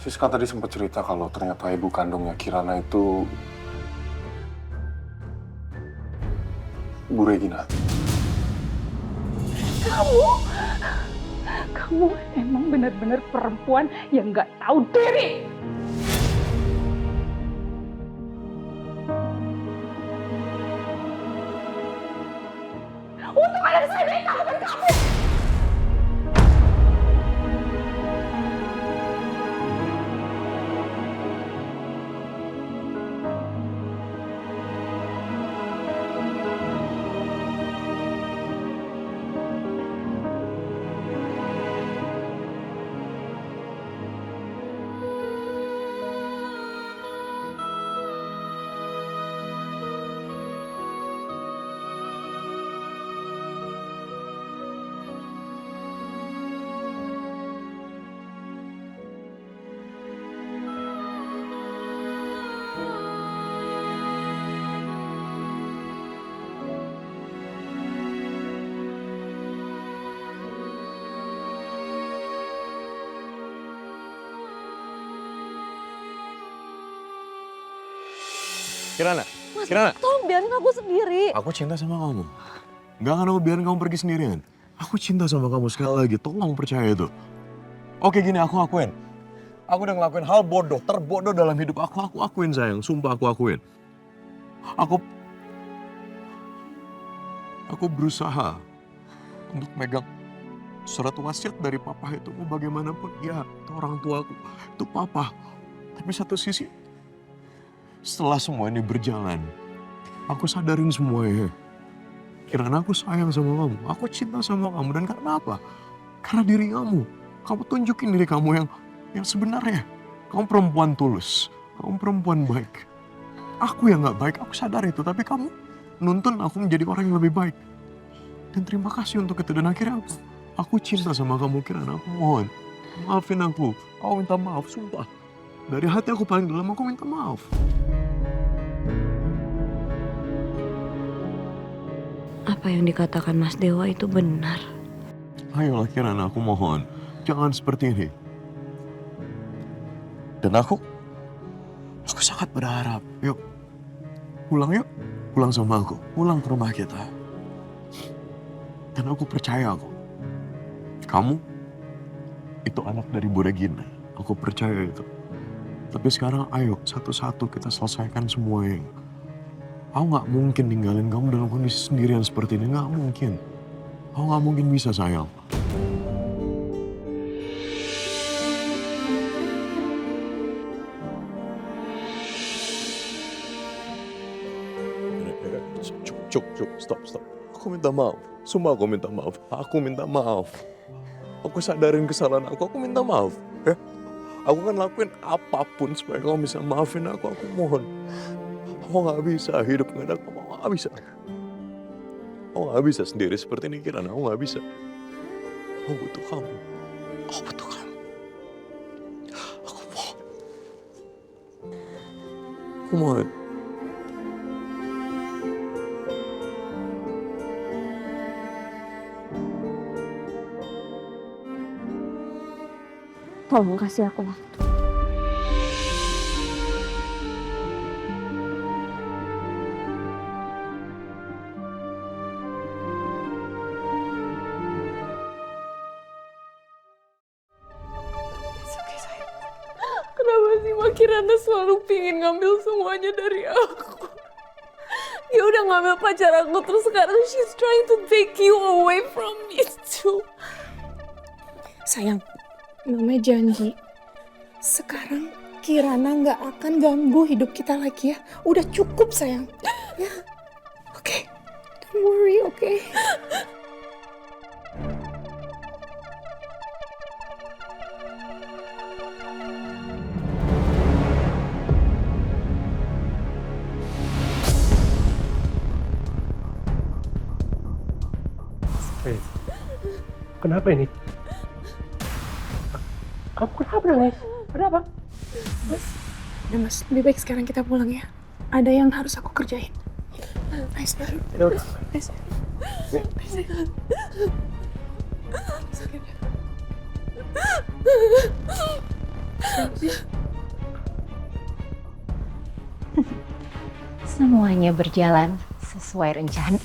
Siska tadi sempat cerita kalau ternyata ibu kandungnya Kirana itu Bu Regina. Kamu emang benar-benar perempuan yang nggak tahu diri. Untuk anak saya baik lakukan kamu. Kirana, Mas, Kirana. tolong biarin aku sendiri. Aku cinta sama kamu. Gak akan aku biarin kamu pergi sendirian. Aku cinta sama kamu sekali lagi, tolong percaya itu. Oke gini, aku akuin. Aku udah ngelakuin hal bodoh, terbodoh dalam hidup aku. Aku akuin sayang, sumpah aku akuin. Aku berusaha untuk megang surat wasiat dari papa itu. Mau bagaimanapun, ya itu orang tuaku, itu papa. Tapi satu sisi, setelah semua ini berjalan, aku sadarin semuanya. Kirana, aku sayang sama kamu, aku cinta sama kamu. Dan karena apa? Karena diri kamu. Kamu tunjukin diri kamu yang sebenarnya. Kamu perempuan tulus, kamu perempuan baik. Aku yang gak baik, aku sadar itu. Tapi kamu nuntun aku menjadi orang yang lebih baik. Dan terima kasih untuk itu. Dan akhirnya aku cinta sama kamu, Kirana. Aku mohon, maafin aku. Aku minta maaf, sumpah. Dari hati aku paling dalam, aku minta maaf. Apa yang dikatakan Mas Dewa itu benar. Ayolah Kirana, aku mohon. Jangan seperti ini. Dan aku sangat berharap. Yuk, pulang yuk. Pulang sama aku. Pulang ke rumah kita. Dan aku percaya kamu itu anak dari Bu Regina. Aku percaya itu. Tapi sekarang ayo satu-satu kita selesaikan semuanya. Aku gak mungkin ninggalin kamu dalam kondisi sendirian seperti ini. Gak mungkin. Aku gak mungkin bisa, sayang. Cuk, stop. Aku minta maaf. Sumpah aku minta maaf. Aku minta maaf. Aku sadarin kesalahan aku minta maaf. Ya? Aku kan lakuin apapun supaya kamu bisa maafin aku mohon. Aku gak bisa hidup gak ada kamu, aku gak bisa. Aku gak bisa sendiri seperti ini, Kirana. Aku gak bisa. Aku butuh kamu. Aku butuh kamu. Aku mohon. Aku mohon. Tolong kasih aku waktu. Kenapa sih Mbak Kirana selalu pingin ngambil semuanya dari aku? Dia udah ngambil pacar aku, terus sekarang she's trying to take you away from me too. Sayang, namanya janji. Sekarang Kirana nggak akan ganggu hidup kita lagi ya. Udah cukup sayang. Ya, oke. Don't worry, oke. Kenapa ini? Kamu kenapa nangis? Ada apa? Udah mas, lebih baik sekarang kita pulang ya. Ada yang harus aku kerjain. Nice, baru. Ya udah. Nice. Semuanya berjalan sesuai rencana.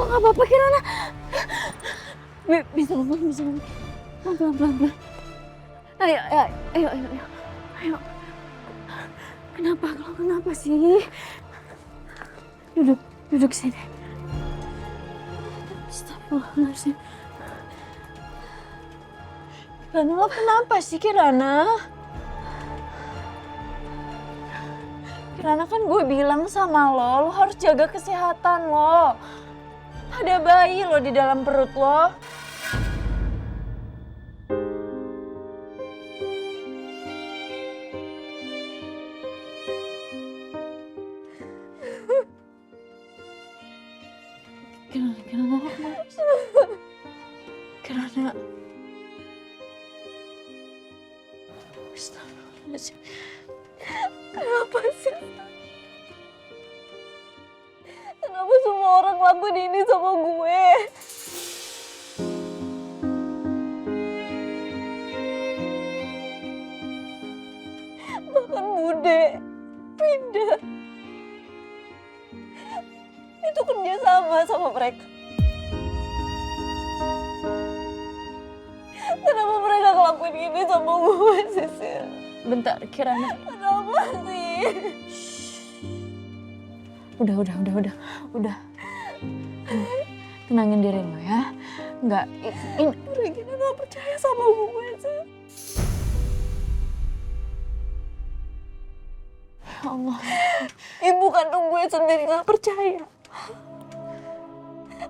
Nggak apa-apa Kirana. Bisa pelan. Pelan. Ayo. Kenapa sih? Duduk sini. Astagfirullahaladzim. Kirana, lo kenapa sih Kirana? Kirana, kan gue bilang sama lo harus jaga kesehatan lo. Ada bayi lo di dalam perut lo. Kirana. Astagfirullahaladzim. Kenapa sih? Kenapa semua orang lakuin ini sama gue? Bahkan Bude, Pinda, itu kerja sama mereka. Kenapa mereka ngelakuin ini sama gue, Sisil? Bentar, Kirana. Kenapa sih? Udah. Tenangin diri lo ya. Enggak, ini Regina gak percaya sama gue, Sis. Ya Allah. Ibu kandung gue sendiri gak percaya.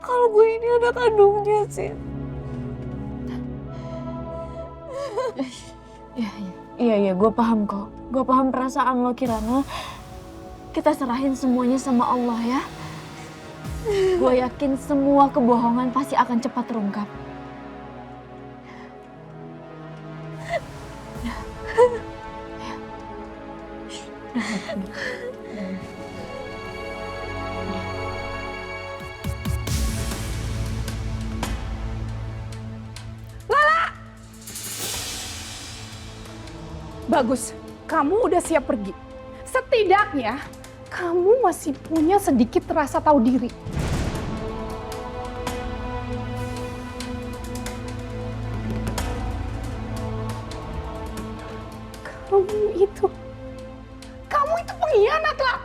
Kalau gue ini anak kandungnya, Sis. Iya, gue paham kok. Gue paham perasaan lo, Kirana. Kita serahin semuanya sama Allah ya. Gue yakin semua kebohongan pasti akan cepat terungkap. Bagus, kamu udah siap pergi. Setidaknya kamu masih punya sedikit rasa tahu diri. Kamu itu pengkhianat lah.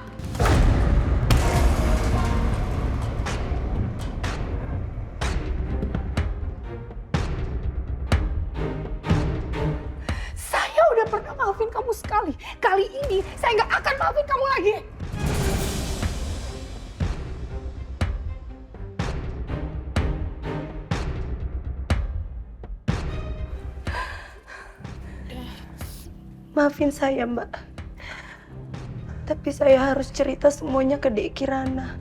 Saya udah pernah maafin kamu sekali. Kali ini saya nggak akan maafin kamu lagi. Maafin saya, Mbak. Tapi saya harus cerita semuanya ke Dek Kirana.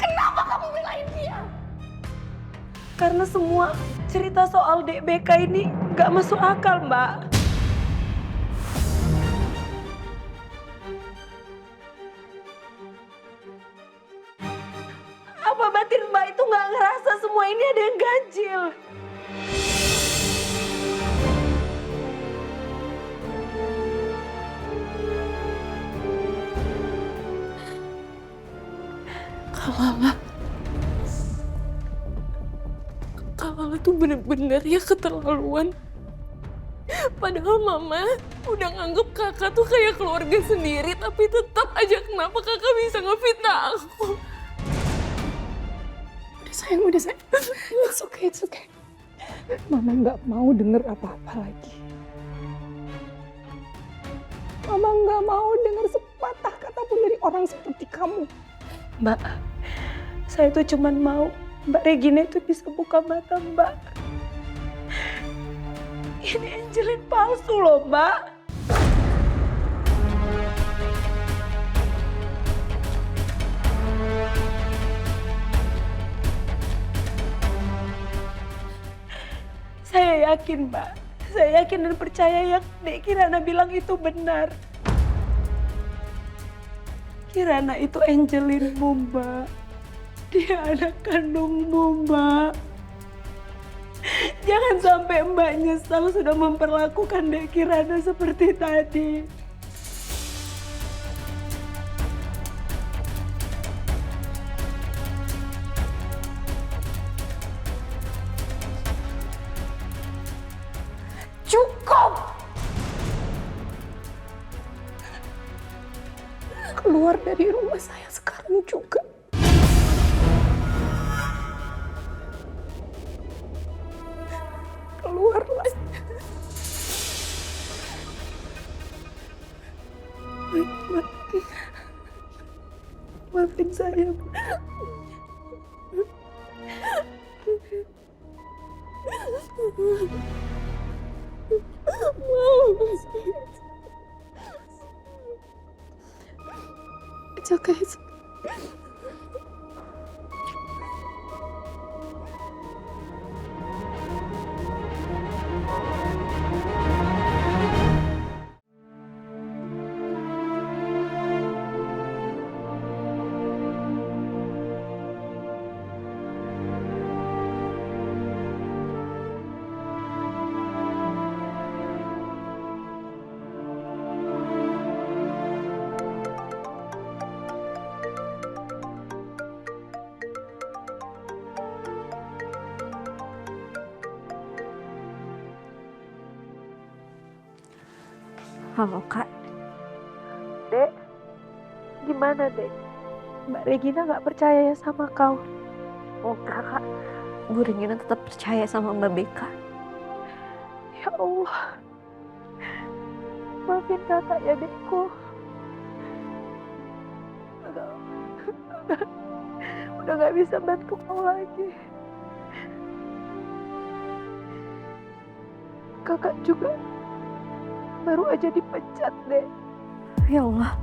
Kenapa kamu belain dia? Karena semua cerita soal Dek BK ini gak masuk akal, Mbak. Apa batin Mbak itu gak ngerasa semua ini ada yang ganjil? Kalala tuh bener-bener ya keterlaluan. Padahal mama udah nganggep kakak tuh kayak keluarga sendiri, tapi tetap aja kenapa kakak bisa ngefitnah aku. Udah sayang. It's okay. Mama nggak mau denger apa-apa lagi. Mama nggak mau denger sepatah kata pun dari orang seperti kamu. Mbak, Saya tuh cuman mau Mbak Regina itu bisa buka mata Mbak. Ini Angelin palsu loh Mbak. Saya yakin Mbak. Saya yakin dan percaya yang Dek Kirana bilang itu benar. Kirana itu Angelinmu Mbak. Dia anak kandungmu Mbak. Jangan sampai Mbak nyesal sudah memperlakukan Dek Kirana seperti tadi. Cukup! Keluar dari rumah saya sekarang juga. Keluarlah. Maafin saya. It's okay. Halo Kak, Dek, gimana Dek? Mbak Regina gak percaya ya sama kau? enggak Kak. Bu Regina tetap percaya sama Mbak Beka. Ya Allah. Maafin kakak ya Dekku. Udah gak bisa bantu kau lagi. Kakak juga baru aja dipecat, Dek. Ya Allah,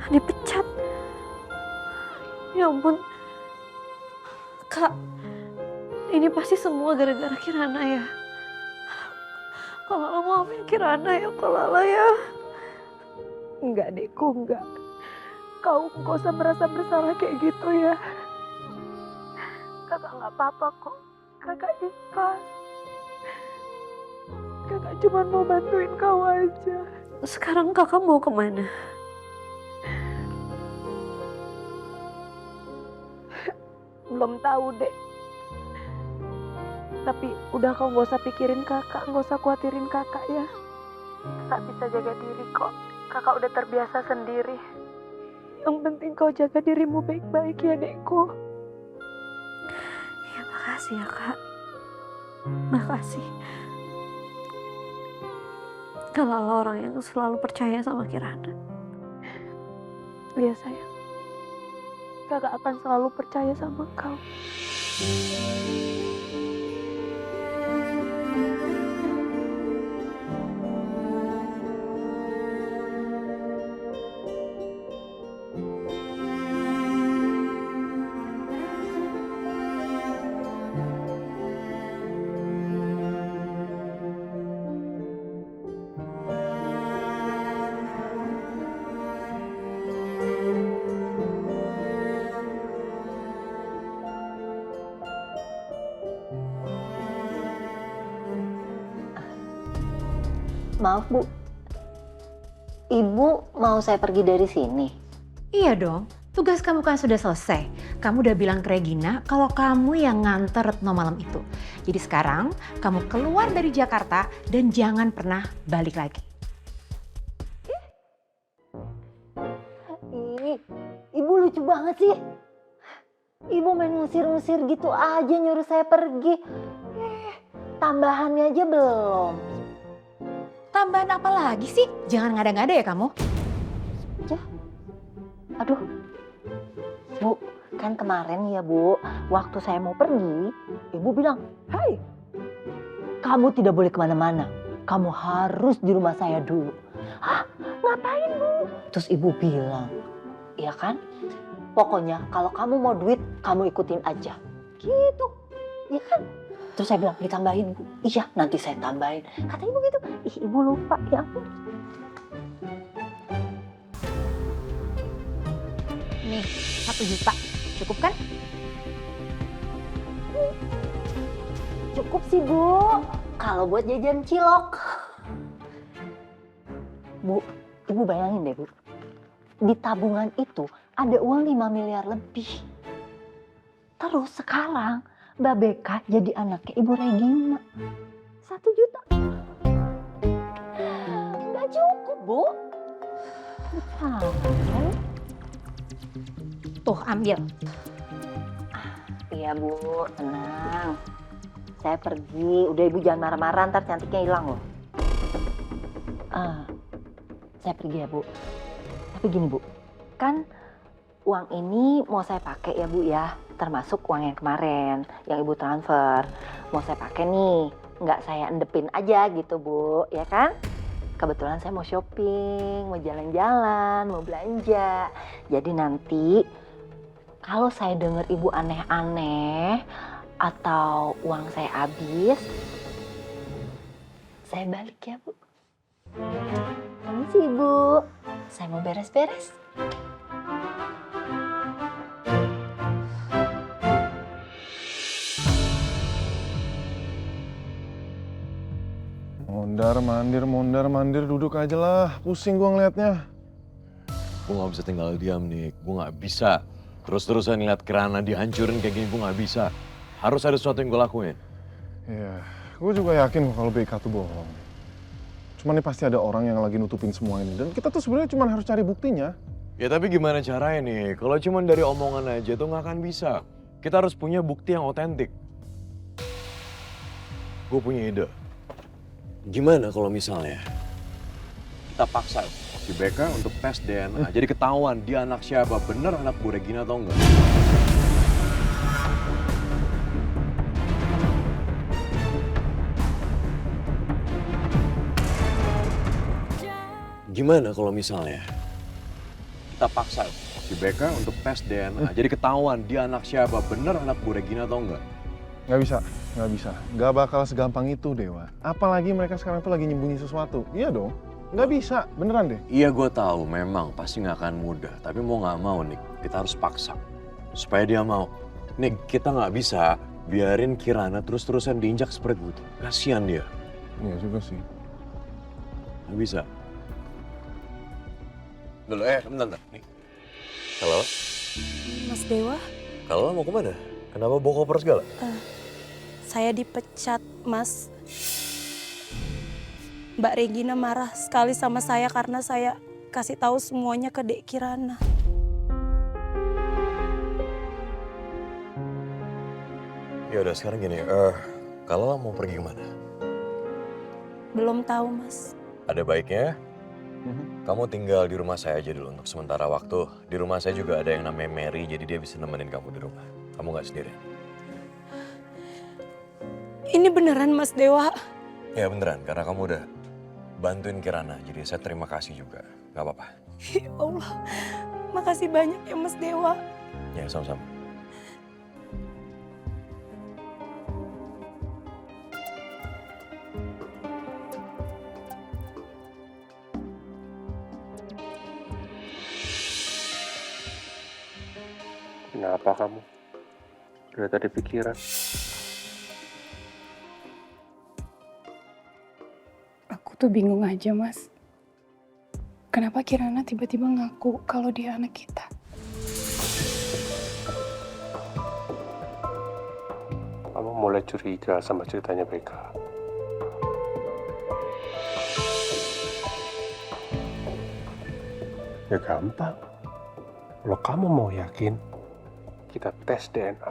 dipecat. Ya ampun. Kak, ini pasti semua gara-gara Kirana ya. Kalau lo maafin Kirana ya, kalau ya. Enggak, Dekku, enggak. Kau gak usah merasa bersalah kayak gitu ya. Kakak gak apa-apa kok. Kakak ikhlas. Kakak cuma mau bantuin kau aja. Sekarang kakak mau kemana? Belum tahu, Dek. Tapi udah kau gak usah pikirin kakak, gak usah khawatirin kakak ya. Kakak bisa jaga diri kok. Kakak udah terbiasa sendiri. Yang penting kau jaga dirimu baik-baik ya, Dekku. Ya makasih ya Kak. Makasih. Kalau lo orang yang selalu percaya sama Kirana. Iya sayang. Kakak akan selalu percaya sama kau. Maaf Bu, Ibu mau saya pergi dari sini? Iya dong, tugas kamu kan sudah selesai. Kamu udah bilang ke Regina kalau kamu yang nganter Retno malam itu. Jadi sekarang kamu keluar dari Jakarta dan jangan pernah balik lagi. Ih, Ibu lucu banget sih. Ibu main ngusir-ngusir gitu aja nyuruh saya pergi. Tambahannya aja belum. Tambahan apa lagi sih? Jangan ngada-ngada ya kamu. Aduh, Bu, Kan kemarin ya Bu, waktu saya mau pergi, Ibu bilang, "Hai, kamu tidak boleh kemana-mana. Kamu harus di rumah saya dulu." "Hah, ngapain Bu?" Terus Ibu bilang, "Iya kan, pokoknya kalau kamu mau duit, kamu ikutin aja." Gitu, iya kan? Terus saya bilang, "Ditambahin Bu." "Iya, nanti saya tambahin." Kata Ibu gitu. Ih, Ibu lupa, ya ampun. Nih, 1 juta. Cukup kan? Cukup sih Bu, kalau buat jajan cilok. Bu, Ibu bayangin deh Bu, di tabungan itu ada uang 5 miliar lebih. Terus sekarang Mbak Beka jadi anaknya Ibu Regina. 1 juta. Nggak cukup Bu. Betul. Tuh, ambil. Iya Bu, tenang. Saya pergi, udah Ibu jangan marah-marah, ntar cantiknya hilang loh. Saya pergi ya Bu. Tapi gini Bu, kan uang ini mau saya pakai ya Bu ya, termasuk uang yang kemarin, yang Ibu transfer. Mau saya pakai nih, nggak saya endepin aja gitu Bu, ya kan? Kebetulan saya mau shopping, mau jalan-jalan, mau belanja. Jadi nanti kalau saya dengar Ibu aneh-aneh atau uang saya habis, saya balik ya Bu. Permisi Ibu, saya mau beres-beres. Mondar-mandir, duduk aja lah. Pusing gua ngeliatnya. Gue gak bisa tinggal diam nih, gue gak bisa. Terus-terusan ngeliat Kirana dihancurin kayak gini, gue gak bisa. Harus ada sesuatu yang gue lakuin. Iya, gue juga yakin kok kalau BK tuh bohong. Cuman nih pasti ada orang yang lagi nutupin semua ini. Dan kita tuh sebenarnya cuma harus cari buktinya. Ya tapi gimana caranya nih, kalau cuma dari omongan aja tuh gak akan bisa. Kita harus punya bukti yang otentik. Gue punya ide. Gimana kalau misalnya kita paksa si Beka untuk tes DNA, jadi ketahuan dia anak siapa, bener anak Bu Regina atau enggak? Gimana kalau misalnya kita paksa si Beka untuk tes DNA, jadi ketahuan dia anak siapa, bener anak Bu Regina atau enggak? Nggak bisa. Nggak bakal segampang itu, Dewa. Apalagi mereka sekarang tuh lagi nyembunyi sesuatu. Iya dong, nggak bisa, beneran deh. Iya gue tahu, memang pasti nggak akan mudah. Tapi mau nggak mau Nick, kita harus paksa supaya dia mau. Nick, kita nggak bisa biarin Kirana terus-terusan diinjak seperti itu. Kasian dia. Iya juga sih. Nggak bisa. Dulu, bentar. Nih. Halo? Mas Dewa, Kalau mau kemana? Kenapa bawa koper segala? saya dipecat, Mas. Mbak Regina marah sekali sama saya karena saya kasih tahu semuanya ke Dek Kirana. Ya udah sekarang gini, kalau mau pergi kemana? Belum tahu, Mas. Ada baiknya kamu tinggal di rumah saya aja dulu untuk sementara waktu. Di rumah saya juga ada yang namanya Mary, jadi dia bisa nemenin kamu di rumah. Kamu nggak sendiri. Ini beneran, Mas Dewa? Ya beneran, karena kamu udah bantuin Kirana. Jadi saya terima kasih juga. Gak apa-apa. Ya Allah, makasih banyak ya Mas Dewa. Ya sama-sama. Kenapa kamu? Udah tadi pikiran. Aku tuh bingung aja, Mas. Kenapa Kirana tiba-tiba ngaku kalau dia anak kita? Kamu mulai curiga sama ceritanya Beka. Ya gampang. Kalau kamu mau yakin, kita tes DNA.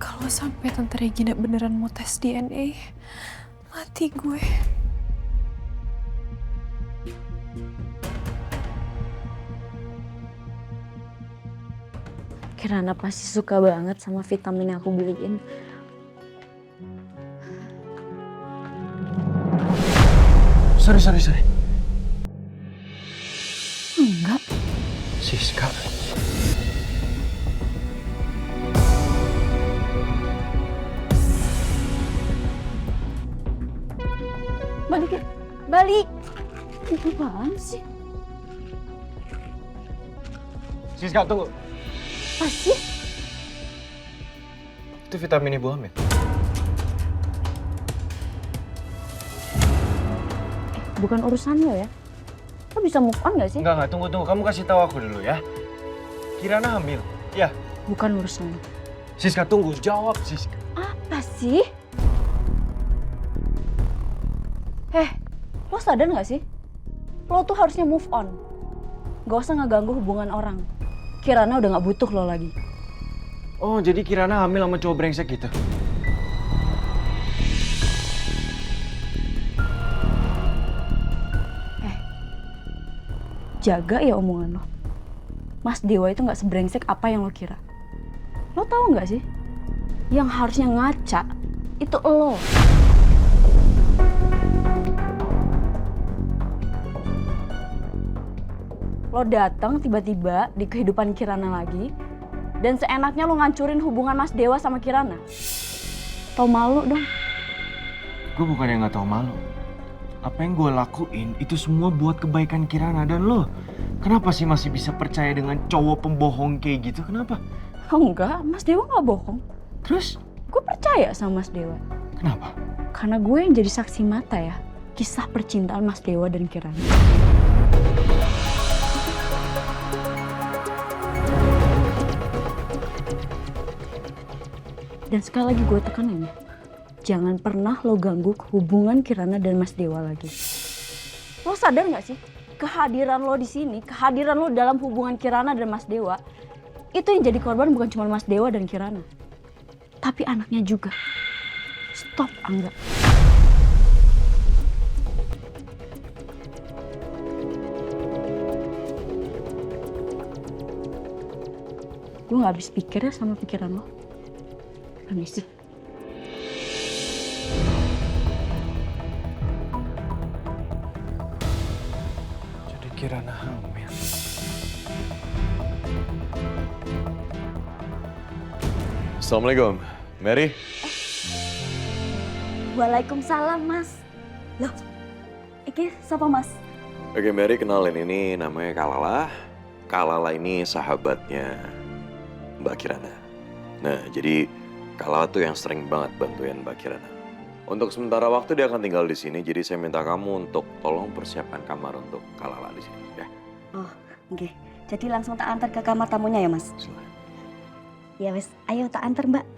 Kalau sampai Tante Regina beneran mau tes DNA, mati gue. Kirana pasti suka banget sama vitamin yang aku beliin. Sorry. Enggak. Siska. Balik ya. Balik. Apaan sih? Siska, tunggu. Apa sih? Itu vitamin ibu hamil. Bukan urusan lo ya. Lo bisa move on gak sih? Enggak, tunggu. Kamu kasih tahu aku dulu ya. Kirana hamil. Ya. Bukan urusan lo. Siska, tunggu. Jawab, Siska. Apa sih? Lo sadar gak sih? Lo tuh harusnya move on. Gak usah ngeganggu hubungan orang. Kirana udah gak butuh lo lagi. Oh, jadi Kirana hamil sama cowok brengsek gitu? Jaga ya omongan lo. Mas Dewa itu gak sebrengsek apa yang lo kira. Lo tahu gak sih? Yang harusnya ngaca itu lo. Lo datang tiba-tiba di kehidupan Kirana lagi, dan seenaknya lo ngancurin hubungan Mas Dewa sama Kirana. Tau malu dong. Gue bukannya nggak tahu malu. Apa yang gue lakuin itu semua buat kebaikan Kirana dan lo. Kenapa sih masih bisa percaya dengan cowok pembohong kayak gitu? Kenapa? Oh enggak, Mas Dewa gak bohong. Terus? Gue percaya sama Mas Dewa. Kenapa? Karena gue yang jadi saksi mata ya, kisah percintaan Mas Dewa dan Kirana. Dan sekali lagi gue tekanin ya, jangan pernah lo ganggu hubungan Kirana dan Mas Dewa lagi. Lo sadar gak sih, kehadiran lo di sini, kehadiran lo dalam hubungan Kirana dan Mas Dewa, itu yang jadi korban bukan cuma Mas Dewa dan Kirana, tapi anaknya juga. Stop, Angga. Gue gak habis pikir ya sama pikiran lo. Permisi. Jadi Kirana hamil. Assalamualaikum, Mary. Waalaikumsalam, Mas. Loh, iki siapa, Mas? Oke, Mary, kenalin, ini namanya Kalala. Kalala ini sahabatnya Mbak Kirana. Nah, jadi Kalala tuh yang sering banget bantuin Mbak Kirana. Untuk sementara waktu dia akan tinggal di sini, jadi saya minta kamu untuk tolong persiapkan kamar untuk Kalala di sini, ya. Oh, oke. Jadi langsung tak antar ke kamar tamunya ya, Mas? Silahkan. Ya, wes. Ayo tak antar, Mbak.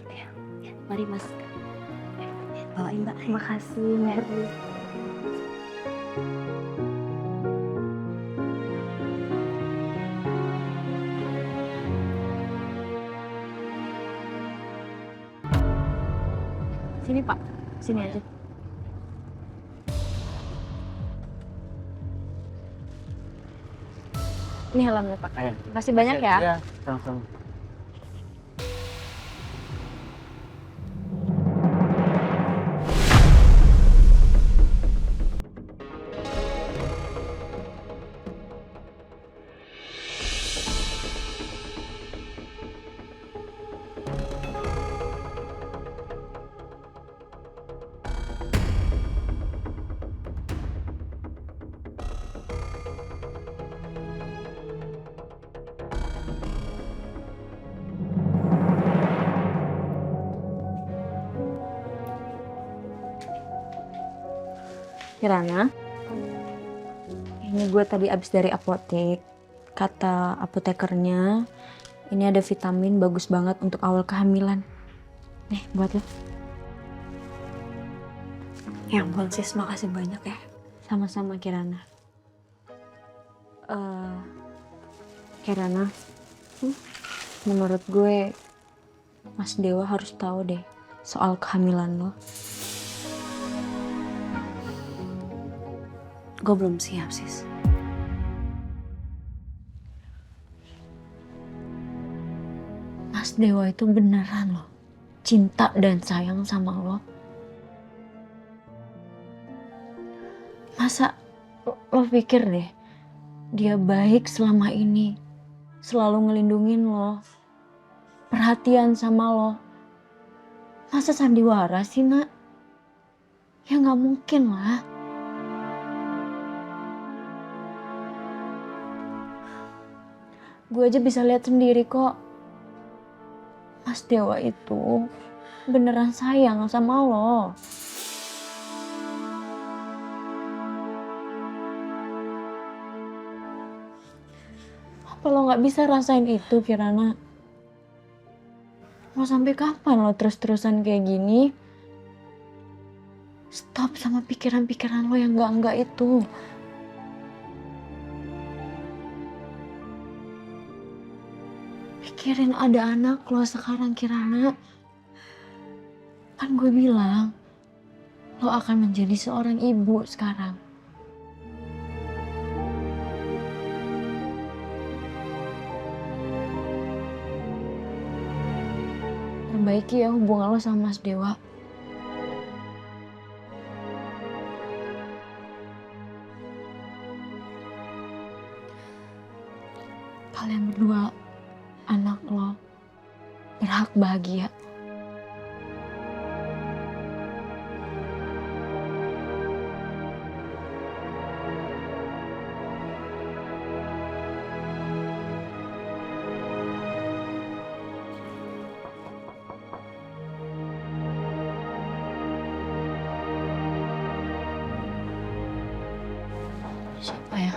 Mari, Mas. Bawain, Mbak. Terima kasih, Mary. Sini, Pak. Sini aja. Ini helmnya, Pak. Terima kasih banyak ya. Iya, sama-sama. Kirana, ini gue tadi abis dari apotek. Kata apotekernya, ini ada vitamin bagus banget untuk awal kehamilan. Nih, buat lo. Ya ampun, sis, makasih banyak ya. Sama-sama, Kirana. Kirana, menurut gue, Mas Dewa harus tahu deh soal kehamilan lo. Gue belum siap, sis. Mas Dewa itu beneran loh cinta dan sayang sama lo. Masa lo pikir deh dia baik selama ini, selalu ngelindungin lo, perhatian sama lo. Masa sandiwara sih, Nak? Ya nggak mungkin lah. Gue aja bisa lihat sendiri kok. Mas Dewa itu beneran sayang sama lo. Apa lo nggak bisa rasain itu, Kirana? Mau sampai kapan lo terus-terusan kayak gini? Stop sama pikiran-pikiran lo yang enggak itu. Pikirin ada anak lo sekarang, Kirana. Kan gue bilang, lo akan menjadi seorang ibu sekarang. Perbaiki ya hubungan lo sama Mas Dewa. Kalian berdua, anak lo, berhak bahagia. Siapa ya?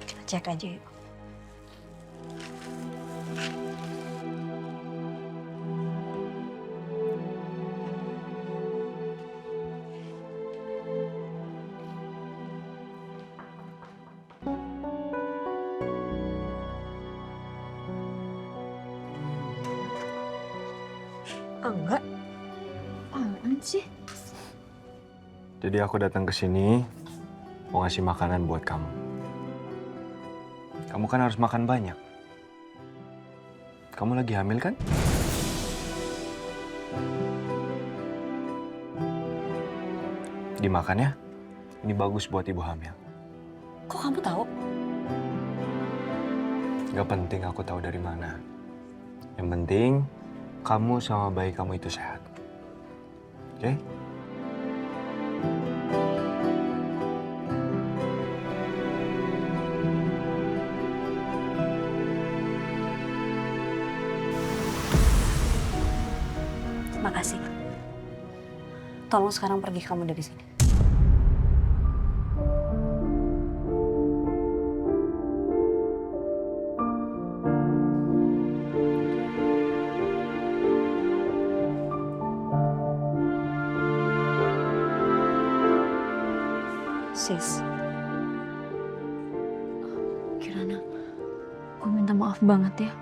Kita cek aja yuk. Enggak. Apaan sih? Jadi aku datang ke sini mau ngasih makanan buat kamu. Kamu kan harus makan banyak. Kamu lagi hamil kan? Dimakan ya. Ini bagus buat ibu hamil. Kok kamu tahu? Gak penting aku tahu dari mana. Yang penting kamu sama bayi kamu itu sehat. Oke? Makasih. Tolong sekarang pergi kamu dari sini. Sis. Kirana, gue minta maaf banget ya.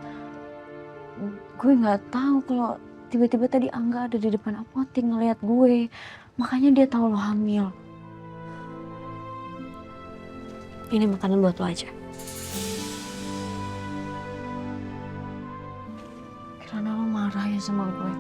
Gue nggak tahu kalau tiba-tiba tadi Angga ada di depan apotek ngeliat gue. Makanya dia tahu lo hamil. Ini makanan buat lo aja. Kirana lo marah ya sama gue.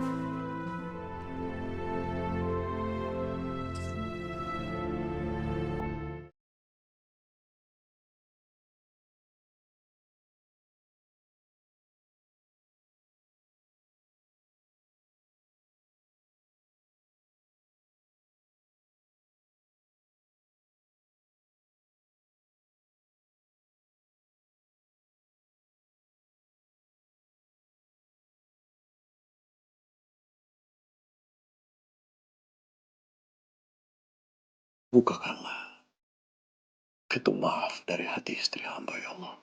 Bukakanlah pintu maaf dari hati istri hamba, ya Allah.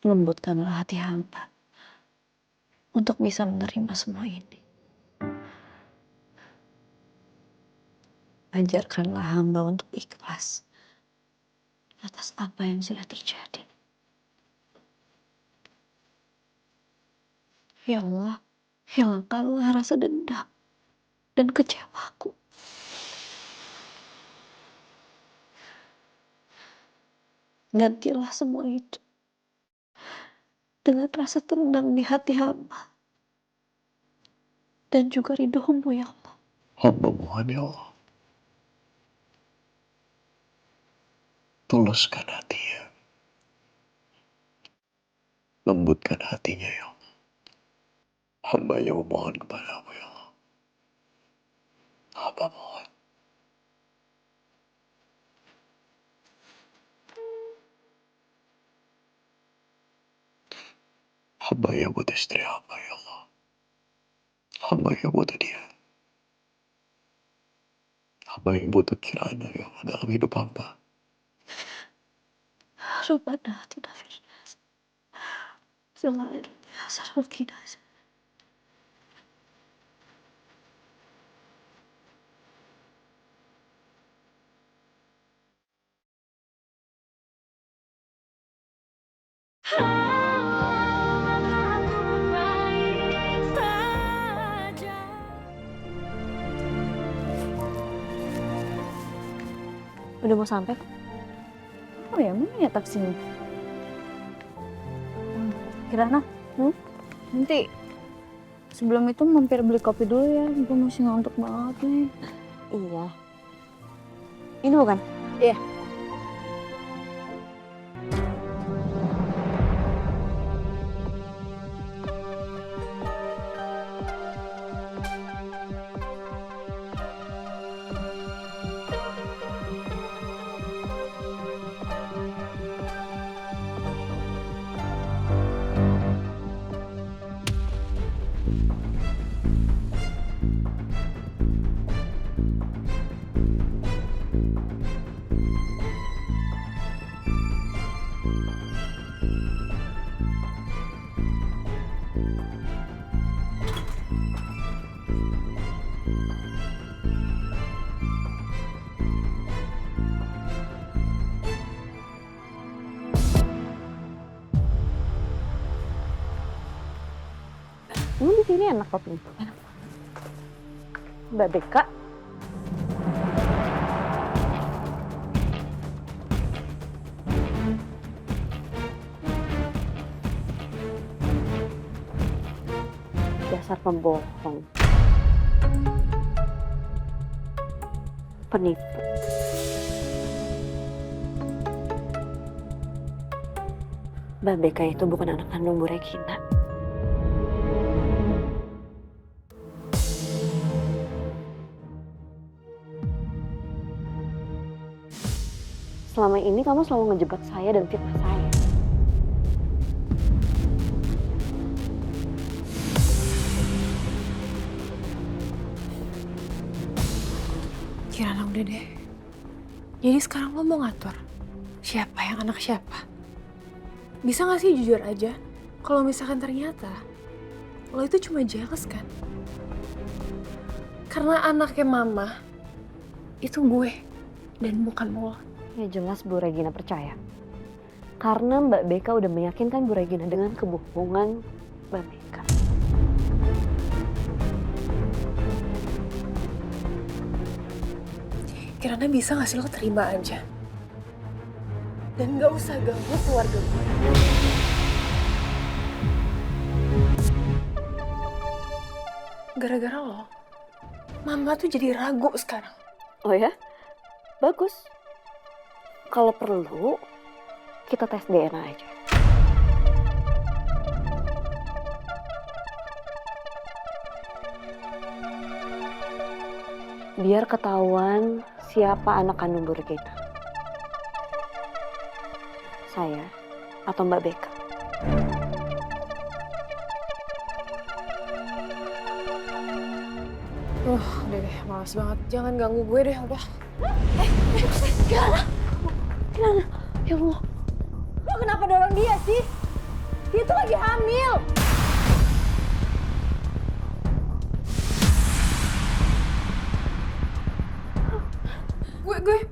Lembutkanlah hati hamba untuk bisa menerima semua ini. Ajarkanlah hamba untuk ikhlas atas apa yang sudah terjadi. Ya Allah, hilangkanlah rasa dendam dan kecewaku. Gantilah semua itu dengan rasa tenang di hati hamba dan juga ridho-Mu ya Allah. Hamba mohon ya Allah, tuluskan hatinya, lembutkan hatinya ya Allah. Hamba yang memohon kepadamu ya Allah. Hamba mohon. Hamba yang butuh istri hamba ya Allah. Hamba yang butuh dia. Hamba yang butuh Kirana ya Allah dalam hidup hamba. Rabbana atina fid dunya hasanah wa qina adzabannar. Udah mau sampai kok. Oh ya, mana ya taksinya? Kirana, nanti sebelum itu mampir beli kopi dulu ya. Gue masih ngantuk banget nih. Iya. Ini bukan? Iya. Di sini enak kopi. Mbak Beka. Dasar pembohong. Penipu. Mbak Beka itu bukan anak kandung Bu Regina. Selama ini kamu selalu ngejebak saya dan fitnah saya. Kirana udah deh. Jadi sekarang lo mau ngatur siapa yang anak siapa? Bisa gak sih jujur aja? Kalau misalkan ternyata lo itu cuma jealous kan? Karena anaknya mama itu gue dan bukan lo. Ya jelas Bu Regina percaya. Karena Mbak Beka udah meyakinkan Bu Regina dengan kebohongan Mbak Beka. Kirana bisa gak sih lo terima aja? Dan gak usah ganggu keluarga gue. Gara-gara lo, mama tuh jadi ragu sekarang. Oh ya? Bagus. Kalau perlu, kita tes DNA aja. Biar ketahuan siapa anak kandung Bu Regina. Saya atau Mbak Beka. Udah deh, malas banget. Jangan ganggu gue deh, udah. Kirana! Kirana! Ya Allah. Lo kenapa dorong dia sih? Dia tuh lagi hamil.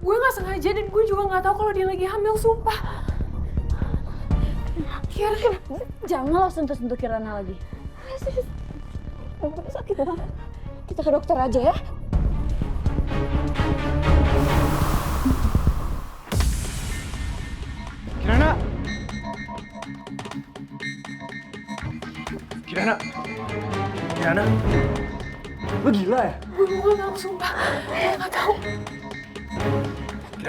Gue gak sengaja dan gue juga gak tahu kalau dia lagi hamil, sumpah. Kirana, jangan lo sentuh-sentuh Kirana lagi. Sakit banget. Kita ke dokter aja ya. Kirana! Kirana! Kirana! Lo gila ya? Gue gak tau, sumpah. Gue gak tau.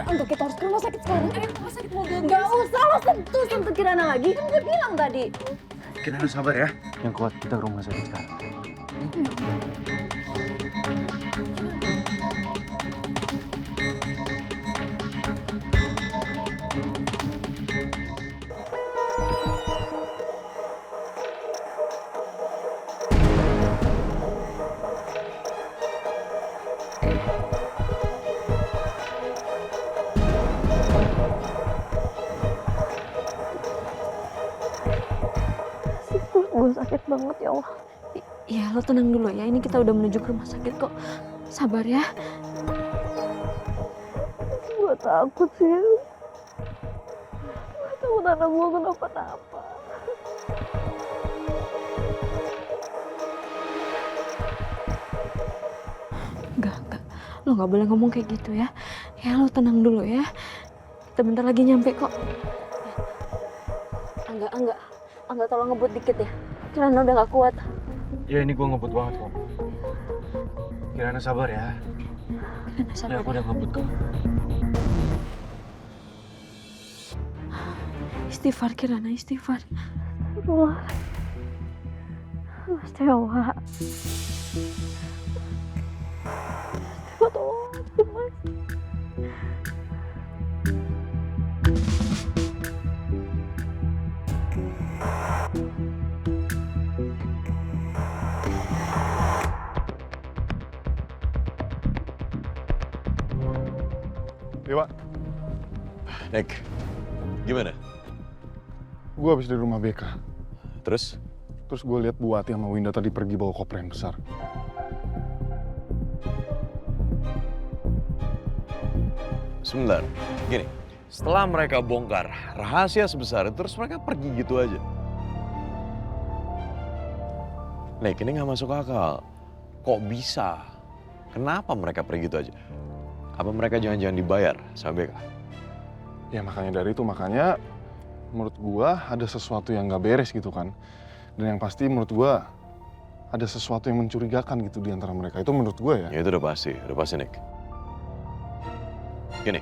Untuk kita harus ke rumah sakit sekarang. Rumah sakit mobil. Gak usah lo sentuh Kirana lagi. Kan gue bilang tadi. Kirana sabar ya. Yang kuat kita ke rumah sakit sekarang. Gue sakit banget ya Allah. Ya lo tenang dulu ya, ini kita udah menuju ke rumah sakit kok. Sabar ya. Gue takut sih. Gue takut anak gue kenapa-napa. Enggak. Lo gak boleh ngomong kayak gitu ya. Ya lo tenang dulu ya. Kita bentar lagi nyampe kok. Angga tolong ngebut dikit ya. Kirana udah gak kuat. Ya ini gue ngebut banget kok. Kirana sabar ya. Kirana sabar. Ya aku udah ngebut kok. Istighfar Kirana, istighfar. Allah. Mas Dewa. Mas Dewa tolong, Mas. Dewa, Nek, gimana? gue habis dari rumah BK. Terus? Terus gue lihat Bu Wati sama Winda tadi pergi bawa koper yang besar. Sebentar, gini. Setelah mereka bongkar rahasia sebesar itu, terus mereka pergi gitu aja. Nek, ini nggak masuk akal. Kok bisa? Kenapa mereka pergi gitu aja? Apa mereka jangan-jangan dibayar sama BK? Ya makanya menurut gue ada sesuatu yang gak beres gitu kan. Dan yang pasti menurut gue ada sesuatu yang mencurigakan gitu di antara mereka. Itu menurut gue ya. Ya itu udah pasti Nek. Gini,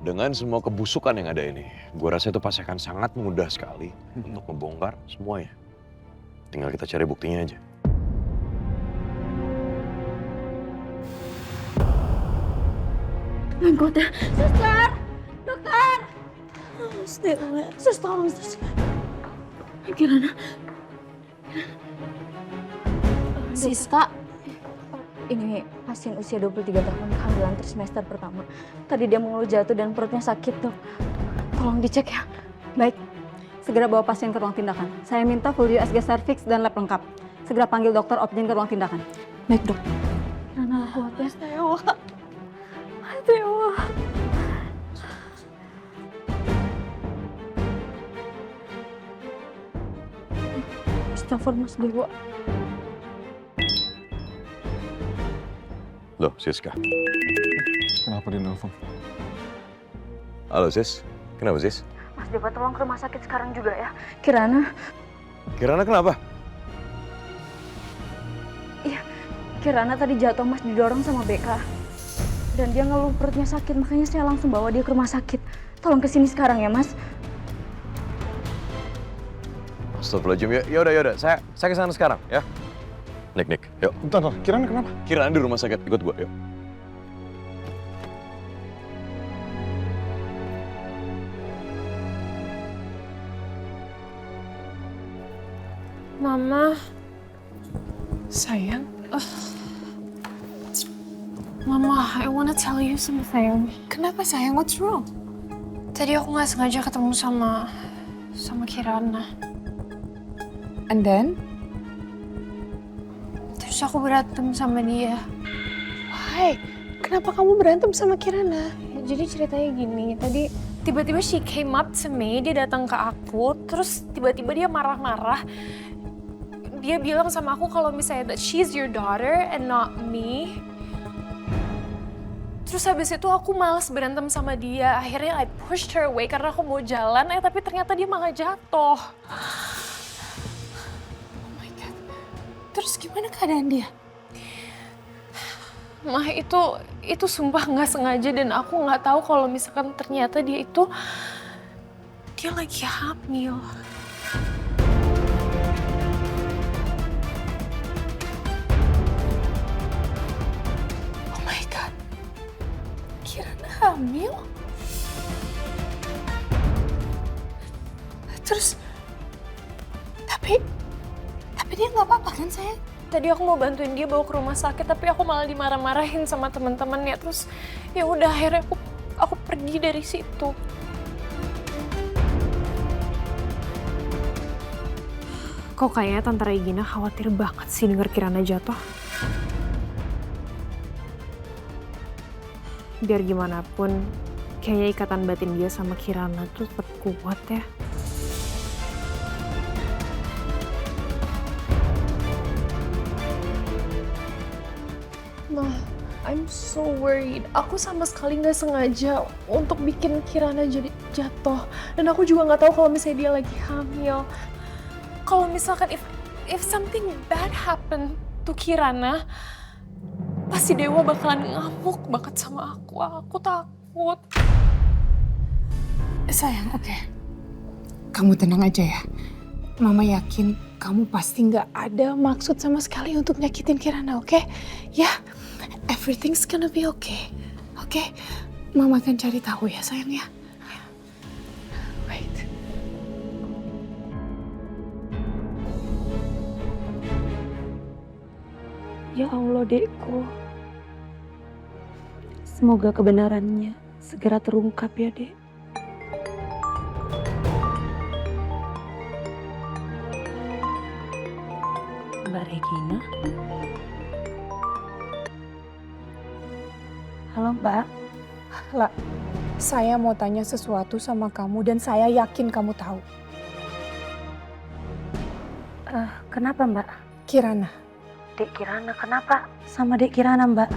dengan semua kebusukan yang ada ini, gue rasa itu pasti akan sangat mudah sekali untuk membongkar semuanya. Tinggal kita cari buktinya aja. Anggota, suster, dokter. Sus, tolong, sus. Kirana. Siska, ini pasien usia 23 tahun, kehamilan trimester pertama. Tadi dia mengeluh jatuh dan perutnya sakit, dok. Tolong dicek ya. Baik, segera bawa pasien ke ruang tindakan. Saya minta full USG cervix dan lab lengkap. Segera panggil dokter Opjen ke ruang tindakan. Baik, dok. Kirana kuat ya. Dewa. Astagfirullah, Mas Dewa. Loh, Siska. Kenapa dia nelfon? Halo, Sis. Kenapa, Sis? Mas Dewa, tolong ke rumah sakit sekarang juga ya. Kirana. Kirana kenapa? Iya, Kirana tadi jatuh, Mas, didorong sama BK. Dan dia ngeluh perutnya sakit, makanya saya langsung bawa dia ke rumah sakit. Tolong kesini sekarang ya, Mas. Astagfirullahaladzim, ya udah. Saya kesana sekarang, ya. Nek, yuk. Bentar, Kirana kenapa? Kirana di rumah sakit, ikut gua, yuk. Mama. Sayang. Mama, I wanna tell you something. Kenapa sayang? What's wrong? Tadi aku nggak sengaja ketemu sama Kirana. And then? Terus aku berantem sama dia. Why? Kenapa kamu berantem sama Kirana? Jadi ceritanya gini, tadi tiba-tiba she came up to me, dia datang ke aku, terus tiba-tiba dia marah-marah. Dia bilang sama aku kalau misalnya that she's your daughter and not me. Terus habis itu aku malas berantem sama dia. Akhirnya I pushed her away karena aku mau jalan, tapi ternyata dia malah jatuh. Terus gimana keadaan dia? Mah itu sumpah nggak sengaja dan aku nggak tahu kalau misalkan ternyata dia lagi hamil. Oh my God. Kirana hamil? Terus, tapi dia nggak apa-apa kan sayang? Tadi aku mau bantuin dia bawa ke rumah sakit, tapi aku malah dimarah-marahin sama teman-temannya. Terus ya udah akhirnya aku pergi dari situ. Kok kayaknya Tante Regina khawatir banget sih denger Kirana jatuh. Biar gimana pun, kayaknya ikatan batin dia sama Kirana tuh tetap kuat ya. Ma, I'm so worried. Aku sama sekali nggak sengaja untuk bikin Kirana jadi jatuh. Dan aku juga nggak tahu kalau misalnya dia lagi hamil. Kalau misalkan if something bad happen to Kirana, pasti Dewa bakalan ngamuk banget sama aku. Aku takut. Sayang, oke. Kamu tenang aja ya. Mama yakin kamu pasti nggak ada maksud sama sekali untuk nyakitin Kirana, oke? Ya, everything's gonna be okay. Oke? Mama akan cari tahu ya, sayang ya. Wait. Ya Allah, Dekku. Semoga kebenarannya segera terungkap ya, Dek. Mbak Regina. Halo, Mbak. Lah, saya mau tanya sesuatu sama kamu dan saya yakin kamu tahu. Kenapa, Mbak? Kirana. Dek Kirana, kenapa? Sama Dek Kirana, Mbak.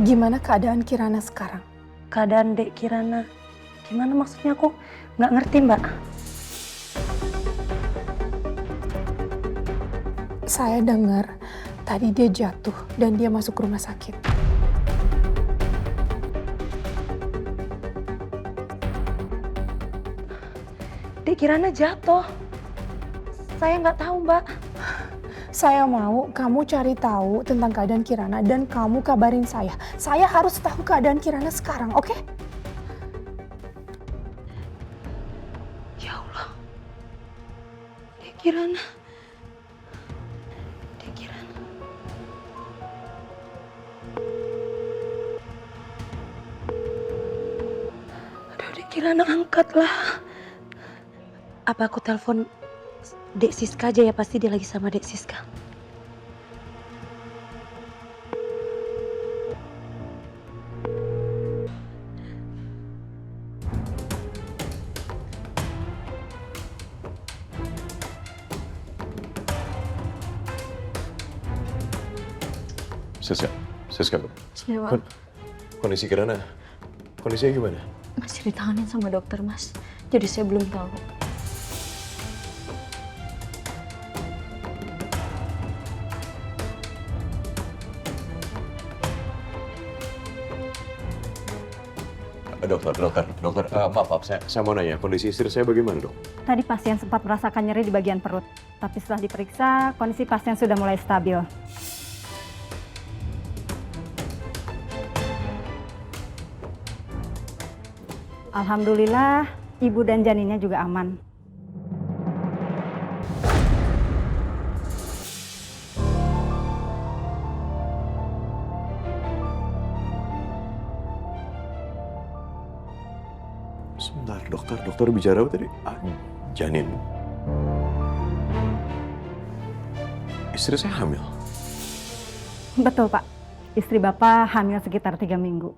Gimana keadaan Kirana sekarang? Keadaan Dek Kirana. Gimana maksudnya, aku nggak ngerti, Mbak. Saya dengar tadi dia jatuh dan dia masuk rumah sakit. Dek Kirana jatuh. Saya nggak tahu, Mbak. Saya mau kamu cari tahu tentang keadaan Kirana dan kamu kabarin saya. Saya harus tahu keadaan Kirana sekarang, oke? Ya Allah. Dek Kirana. Dek Kirana. Aduh, Dek Kirana, angkatlah. Apa aku telepon Dek Siska aja ya, pasti dia lagi sama Dek Siska. Siska, kondisi Kirana, kondisinya gimana? Masih ditanganin sama dokter, Mas. Jadi saya belum tahu. Dokter, maaf, saya mau nanya, kondisi istri saya bagaimana, dok? Tadi pasien sempat merasakan nyeri di bagian perut, tapi setelah diperiksa, kondisi pasien sudah mulai stabil. Alhamdulillah, ibu dan janinnya juga aman. Sebentar, dokter bicara apa tadi? Janin. Istri saya hamil. Betul, Pak. Istri Bapak hamil sekitar 3 minggu.